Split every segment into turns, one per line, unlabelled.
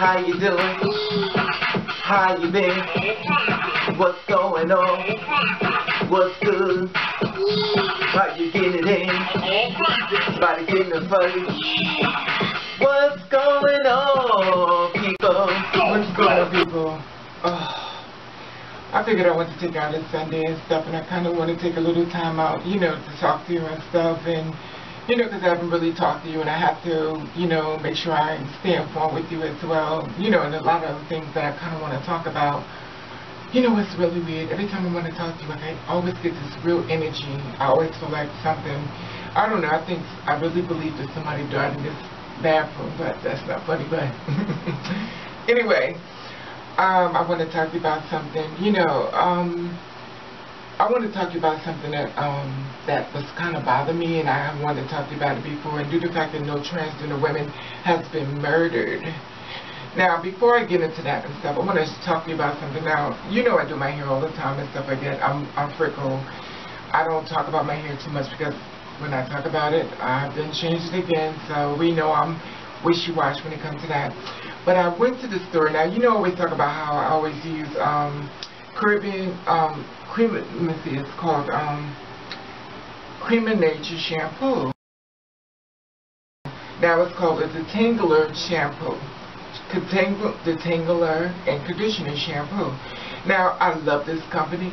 How you doing? How you been? What's going on? What's good? How you getting it in? Body getting the fuzzy. What's going on, people?
What's going on, people? I figured I wanted to take out a Sunday and stuff, and I kind of want to take a little time out, you know, to talk to you and stuff, and, you know, because I haven't really talked to you, and I have to, you know, make sure I stay informed with you as well, you know, and a lot of things that I kind of want to talk about. You know, it's really weird. Every time I want to talk to you, like, I always get this real energy. I always feel like something, I don't know, I really believe that somebody died in this bathroom, but that's not funny, but anyway. I want to talk to you about something, you know, I want to talk to you about something that, that was kind of bothering me, and I wanted to talk to you about it before, and due to the fact that no transgender women has been murdered. Now, before I get into that and stuff, I want to talk to you about something. Now, you know I do my hair all the time and stuff like that. I'm frickle. I don't talk about my hair too much because when I talk about it, I've been changed again, so we know I'm wishy-washy when it comes to that. But I went to the store. Now, you know I always talk about how I always use Caribbean cream, let me see, it's called Cream of Nature shampoo. Now it's called a Detangler shampoo. Detangler and conditioner shampoo. Now, I love this company.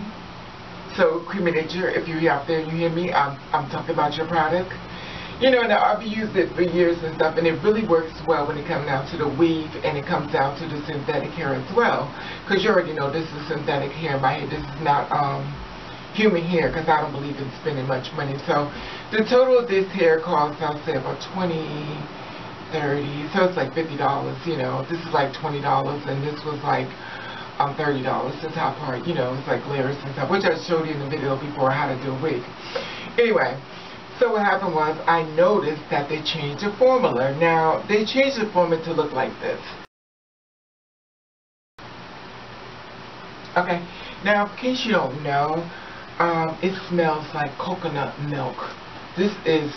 So, Cream of Nature, if you're out there and you hear me, I'm talking about your product. You know, now I've used it for years and stuff, and it really works well when it comes down to the weave, and it comes down to the synthetic hair as well. Because you already know this is synthetic hair. My hair, this is not human hair, because I don't believe in spending much money. So the total of this hair costs, I'll say, about $20, $30, so it's like $50. You know, this is like $20, and this was like $30. The top part, you know, it's like layers and stuff, which I showed you in the video before how to do a wig. Anyway. So what happened was, I noticed that they changed the formula. Now, they changed the formula to look like this. Okay, now in case you don't know, it smells like coconut milk. This is,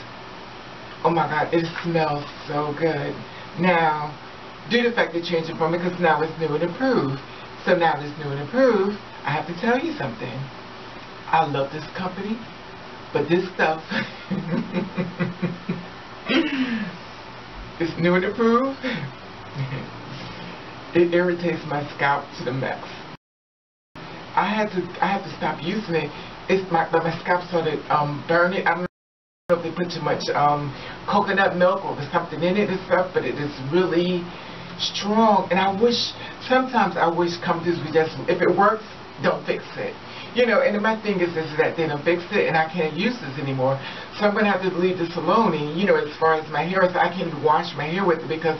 oh my God, it smells so good. Now, due to the fact they changed the formula, because now it's new and improved. So now it's new and improved, I have to tell you something. I love this company. But this stuff is new and improved. It irritates my scalp to the max. I had to stop using it. It's my scalp started burning. I don't know if they put too much coconut milk or there's something in it and stuff, but it is really strong. And sometimes I wish companies would just, if it works, don't fix it. You know, and my thing is that they don't fix it, and I can't use this anymore. So I'm going to have to leave this alone. And, you know, as far as my hair, I can't even wash my hair with it because,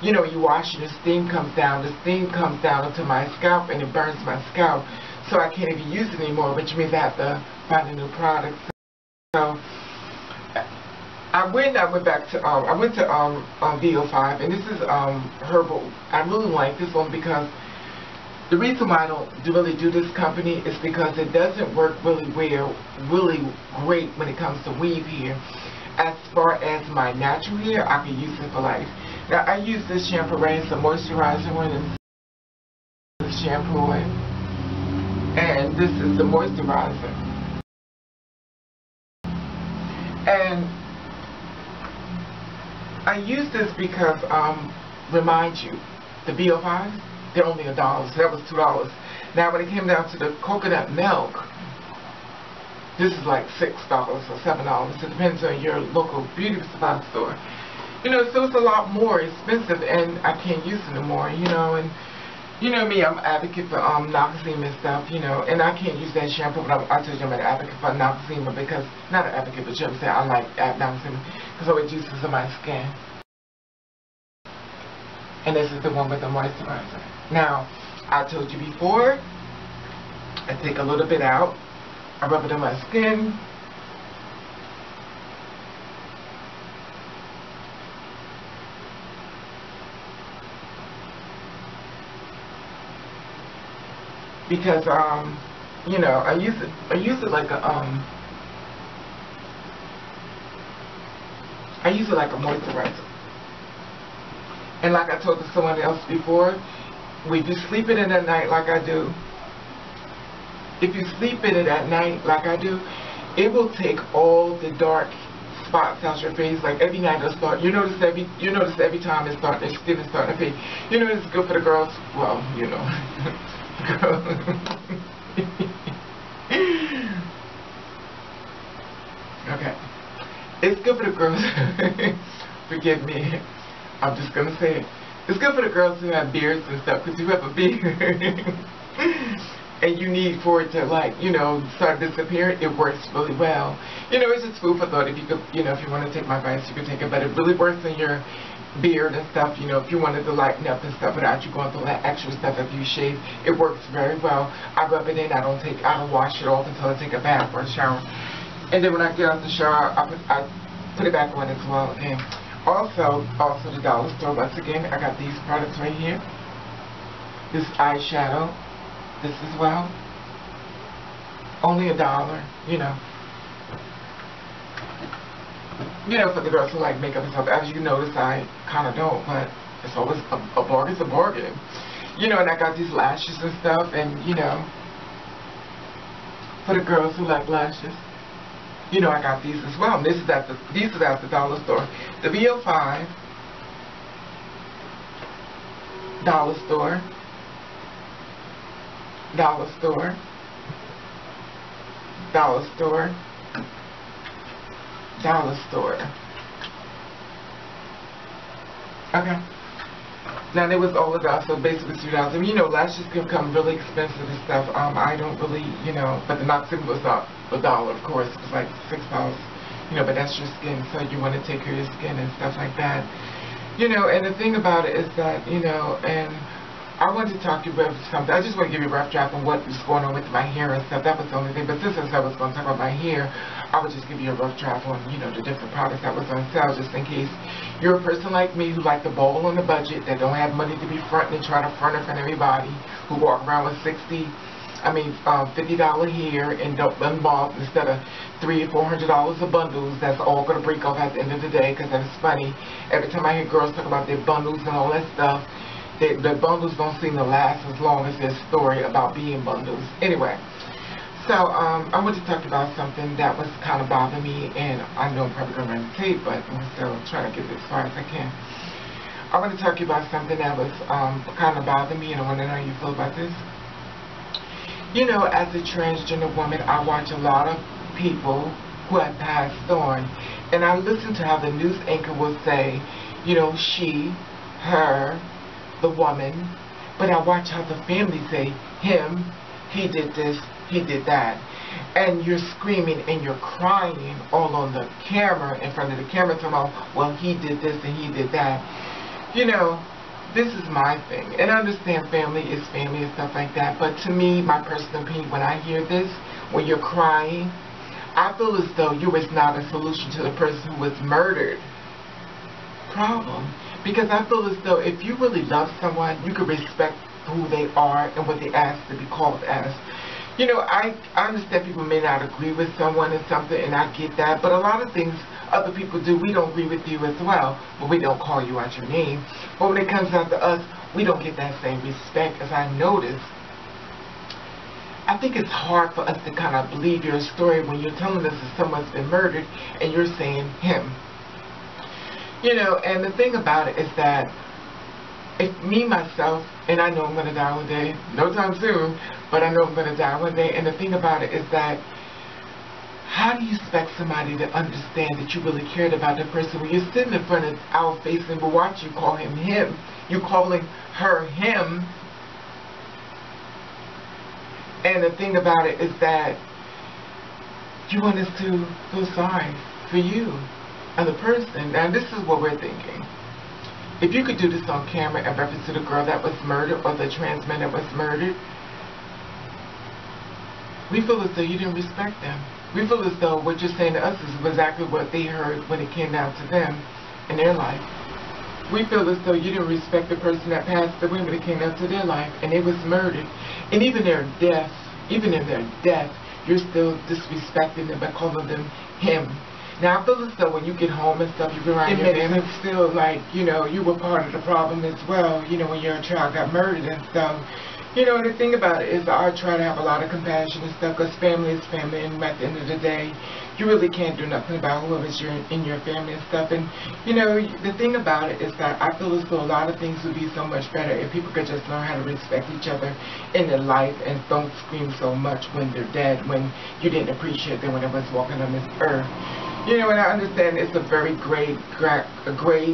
you know, you wash it, the steam comes down. The steam comes down into my scalp, and it burns my scalp. So I can't even use it anymore, which means I have to find a new product. So I went back to, I went to VO5, and this is herbal. I really like this one because the reason why I don't really do this company is because it doesn't work really great when it comes to weave hair. As far as my natural hair, I can use it for life. Now, I use this shampoo right, it's a moisturizer one, and this shampoo one, and this is the moisturizer. And I use this because, remind you, the VO5, they're only $1, so that was $2. Now when it came down to the coconut milk, this is like $6 or $7. It depends on your local beauty supply store. You know, so it's a lot more expensive, and I can't use it anymore, you know, and you know me, I'm an advocate for Noxzema and stuff, you know, and I can't use that shampoo, but I told you I'm an advocate for Noxzema because, not an advocate, but you understand, I like Noxzema because it juices in my skin. And this is the one with the moisturizer. Now, I told you before, I take a little bit out, I rub it on my skin, because you know, I use it like a moisturizer. And like I told someone else before, if you sleep in it at night like I do, if you sleep in it at night like I do, it will take all the dark spots out your face. Like every night it'll start. You notice every time it's starting, it's skin is starting to fade. You know it's good for the girls. Well, you know, okay, it's good for the girls. Forgive me. I'm just gonna say it. It's good for the girls who have beards and stuff, because you have a beard and you need for it to, like, you know, start disappearing. It works really well. You know, it's just food for thought. If you could, you know, if you want to take my advice, you can take it. But it really works in your beard and stuff. You know, if you wanted to lighten up and stuff without you going through that extra stuff after you shave, it works very well. I rub it in. I don't wash it off until I take a bath or a shower. And then when I get out the shower, I put it back on as well again. Also the dollar store, once again, I got these products right here. This eyeshadow, this as well. Only $1, you know. You know, for the girls who like makeup and stuff. As you notice, I kind of don't, but it's always a bargain. It's a bargain. You know, and I got these lashes and stuff, and, you know, for the girls who like lashes. You know, I got these as well. And these is at the dollar store. The VO5, dollar store, dollar store, dollar store, dollar store. Okay. Now there was all of that, so basically $2. You know, lashes can come really expensive and stuff. I don't really, you know, but the Noxin was up $1, of course. It was like $6. You know, but that's your skin, so you want to take care of your skin and stuff like that. You know, and the thing about it is that, you know, and I wanted to talk to you about something. I just want to give you a rough draft on what was going on with my hair and stuff. That was the only thing. But since I was going to talk about my hair, I would just give you a rough draft on, you know, the different products that was on sale, just in case you're a person like me who like to bowl on the budget, that don't have money to be fronting and trying to front in front of everybody, who walk around with $50 hair and don't involve instead of $300 or $400 of bundles. That's all going to break off at the end of the day, because that's funny. Every time I hear girls talk about their bundles and all that stuff, the bundles don't seem to last as long as their story about being bundles. Anyway, so I want to talk about something that was kind of bothering me, and I know I'm probably going to run the tape, but I'm still trying to get it as far as I can. I want to talk to you about something that was kind of bothering me, and I want to know how you feel about this. You know, as a transgender woman, I watch a lot of people who have passed on, and I listen to how the news anchor will say, you know, she, her, the woman, but I watch how the family say, him, he did this, he did that. And you're screaming and you're crying all on the camera, in front of the camera, talking about, well, he did this and he did that. You know, this is my thing. And I understand family is family and stuff like that, but to me, my personal opinion, when I hear this, when you're crying, I feel as though you was not a solution to the person who was murdered problem. Because I feel as though if you really love someone, you can respect who they are and what they ask to be called as. You know, I understand people may not agree with someone and something, and I get that, but a lot of things other people do, we don't agree with you as well, but we don't call you out your name. But when it comes down to us, we don't get that same respect. As I noticed, I think it's hard for us to kind of believe your story when you're telling us that someone's been murdered and you're saying him. You know, and the thing about it is that if me, myself, and I know I'm going to die one day, no time soon, but I know I'm going to die one day, and the thing about it is that how do you expect somebody to understand that you really cared about the person when you're sitting in front of our face and we watch you call him him, you calling her him, and the thing about it is that you want us to feel sorry for you and the person. Now this is what we're thinking. If you could do this on camera in reference to the girl that was murdered or the trans man that was murdered, we feel as though you didn't respect them. We feel as though what you're saying to us is exactly what they heard when it came down to them in their life. We feel as though you didn't respect the person that passed away when it came down to their life and they was murdered. And even their death, even in their death, you're still disrespecting them by calling them him. Now, I feel as though when you get home and stuff, you go around your family, it's still like, you know, you were part of the problem as well, you know, when your child got murdered and stuff. You know, the thing about it is I try to have a lot of compassion and stuff, because family is family, and at the end of the day, you really can't do nothing about whoever's in your family and stuff. And, you know, the thing about it is that I feel as though a lot of things would be so much better if people could just learn how to respect each other in their life and don't scream so much when they're dead, when you didn't appreciate them when they was walking on this earth. You know, and I understand it's a very gray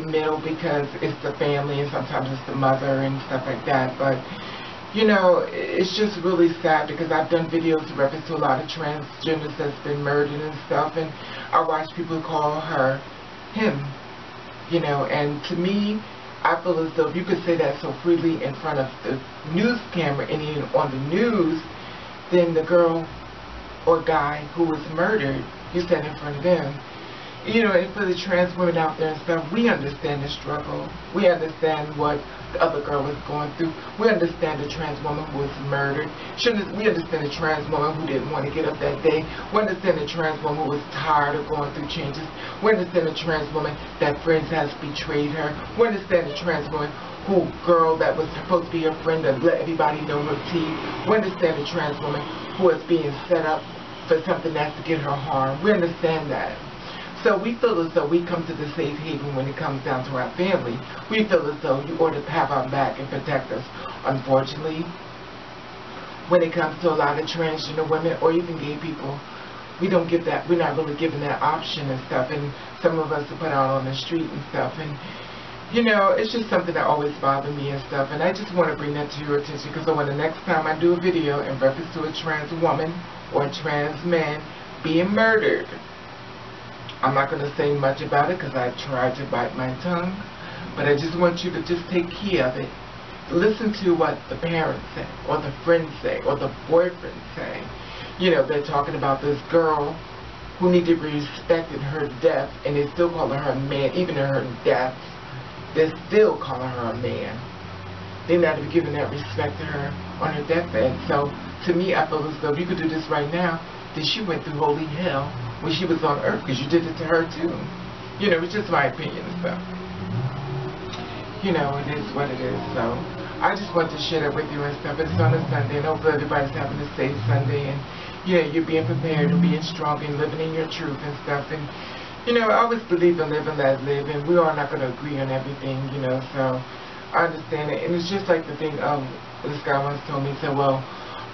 middle, because it's the family and sometimes it's the mother and stuff like that, but you know, it's just really sad, because I've done videos in reference to a lot of transgenders that's been murdered and stuff, and I watch people call her him, you know, and to me, I feel as though if you could say that so freely in front of the news camera and even on the news, then the girl or guy who was murdered, you stand in front of them. You know, and for the trans women out there and stuff, we understand the struggle. We understand what the other girl was going through. We understand the trans woman who was murdered. We understand the trans woman who didn't want to get up that day. We understand the trans woman who was tired of going through changes. We understand the trans woman that friends has betrayed her. We understand the trans woman girl that was supposed to be her friend that let everybody know her teeth. We understand the trans woman who is being set up for something that's to get her harm. We understand that. So we feel as though we come to the safe haven when it comes down to our family. We feel as though you ought to have our back and protect us. Unfortunately, when it comes to a lot of transgender women or even gay people, we don't give that, we're not really given that option and stuff, and some of us are put out on the street and stuff, and you know, it's just something that always bothers me and stuff, and I just want to bring that to your attention, because when the next time I do a video in reference to a trans woman or a trans man being murdered, I'm not going to say much about it, because I tried to bite my tongue, but I just want you to just take care of it. Listen to what the parents say, or the friends say, or the boyfriend say. You know, they're talking about this girl who needs to be respected, her death, and they still calling her a man. Even in her death, they're still calling her a man. They're not even giving that respect to her on her deathbed. So, to me, I feel as though if you could do this right now, then she went through holy hell when she was on earth, because you did it to her too. You know, it's just my opinion and stuff. You know, it is what it is. So I just want to share that with you and stuff. It's on a Sunday, and hopefully everybody's having a safe Sunday, and you know, you're being prepared and being strong and living in your truth and stuff. And you know, I always believe in live and let live, and we are not going to agree on everything, you know. So I understand it, and it's just like the thing this guy once told me. He said, well,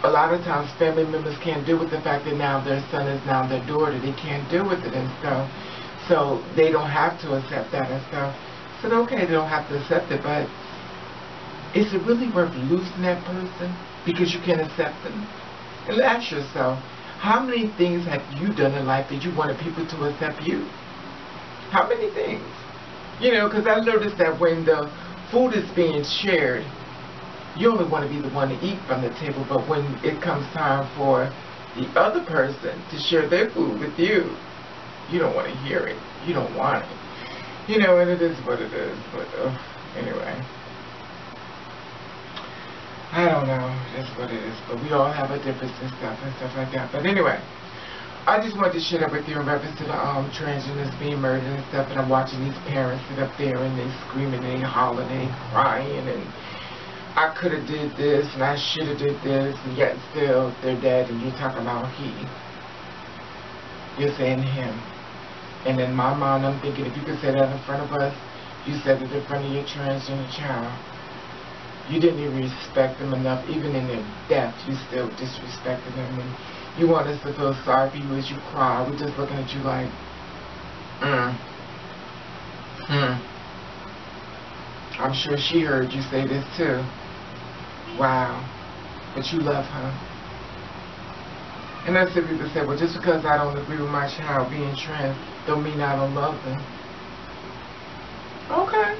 a lot of times family members can't deal with the fact that now their son is now their daughter. They can't deal with it and stuff. So they don't have to accept that and stuff. So okay, they don't have to accept it, but is it really worth losing that person because you can't accept them? And ask yourself, how many things have you done in life that you wanted people to accept you? How many things? You know, because I noticed that when the food is being shared, you only want to be the one to eat from the table, but when it comes time for the other person to share their food with you, you don't want to hear it. You don't want it. You know, and it is what it is. But anyway, I don't know. It is what it is. But we all have a difference and stuff like that. But anyway, I just wanted to share that with you in reference to the transgenders being murdered and stuff. And I'm watching these parents sit up there and they screaming and they hollering and they crying and I could have did this and I should have did this, and yet still they're dead, and you're talking about he. You're saying him. And in my mind, I'm thinking, if you could say that in front of us, you said it in front of your transgender child. You didn't even respect them enough. Even in their death, you still disrespected them. And you want us to feel sorry for you as you cry. We're just looking at you like, I'm sure she heard you say this too. Wow. But you love her. And that's if people say, well, just because I don't agree with my child being trans, don't mean I don't love them. Okay.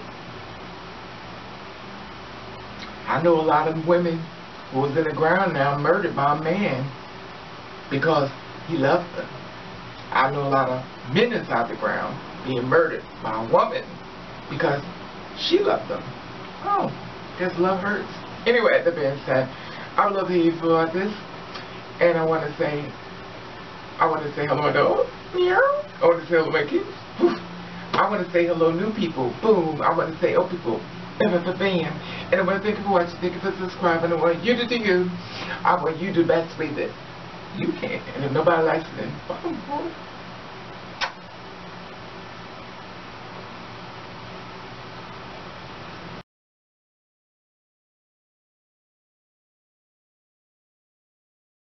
I know a lot of women who was in the ground now murdered by a man because he loved them. I know a lot of men inside the ground being murdered by a woman because she loved them. Oh, guess love hurts. Anyway, that being said, I would love to hear you feel about this. And I want to say hello, dog. Meow. I want to say hello my kids. I want to say hello new people. Boom. I want to say old people. Bam. And I want to thank you for watching. Thank you for subscribing. I want you to do you. I want you to do the best way that you can. And if nobody likes it, then fuck them.